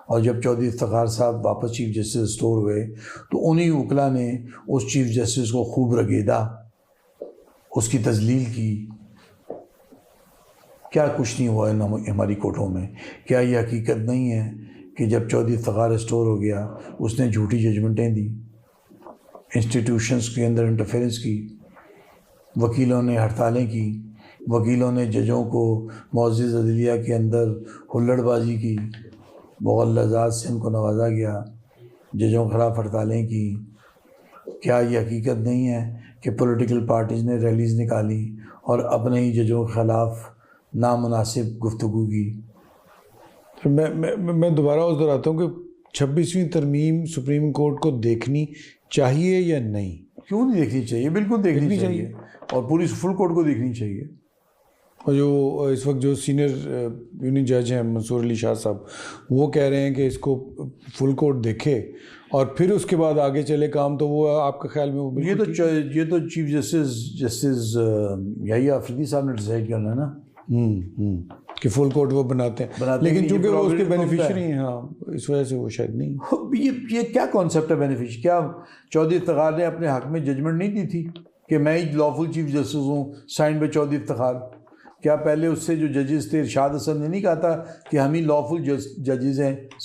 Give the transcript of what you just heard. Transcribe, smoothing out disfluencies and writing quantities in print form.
और जब चौधरी इफ्तिखार साहब वापस चीफ जस्टिस रिस्टोर हुए तो उन्हीं वकला ने उस चीफ जस्टिस को खूब रगेदा, उसकी तजलील की। क्या कुछ नहीं हुआ हमारी कोर्टों में? क्या ये हकीकत नहीं है कि जब चौधरी इफ्तिखार रिस्टोर हो गया उसने झूठी जजमेंटें दी, इंस्टीट्यूशंस के अंदर इंटरफेरेंस की, वकीलों ने हड़तालें की, वकीलों ने जजों को मुअज़्ज़िज़ अदलिया के अंदर हुल्लड़बाजी की, मुग़ल्लज़ात से इनको नवाजा गया, जजों के ख़िलाफ़ हड़तालें की। क्या ये हकीकत नहीं है कि पॉलिटिकल पार्टीज़ ने रैलीज़ निकाली और अपने ही जजों के ख़िलाफ़ नामुनासिब गुफ्तगू की? तो मैं दोबारा उस दोहराता हूँ कि 26वीं तरमीम सुप्रीम कोर्ट को देखनी चाहिए या नहीं? क्यों नहीं देखनी चाहिए? बिल्कुल देखनी चाहिए और पूरी फुल कोर्ट को देखनी चाहिए। और जो इस वक्त जो सीनियर यूनियन जज हैं मंसूर अली शाह साहब, वो कह रहे हैं कि इसको फुल कोर्ट देखे और फिर उसके बाद आगे चले काम, तो वो आपका ख्याल में वो ये तो चीफ जस्टिस यही आफरीदी साहब ने डिसाइड करना है ना कि फुल कोर्ट वो बनाते हैं, लेकिन चूंकि वो उसके बेनिफिशियरी हैं, हाँ, इस वजह से वो शायद नहीं। ये क्या कॉन्सेप्ट है बेनिफिशियरी? क्या चौधरी इफ्तिखार ने अपने हक में जजमेंट नहीं दी थी कि मैं ही लॉफुल चीफ जस्टिस हूँ, साइन बाय चौधरी इफ्तिखार? क्या पहले उससे जो जजेस थे इरशाद हसन ने नहीं कहा था कि हम ही लॉफुल जजेस हैं?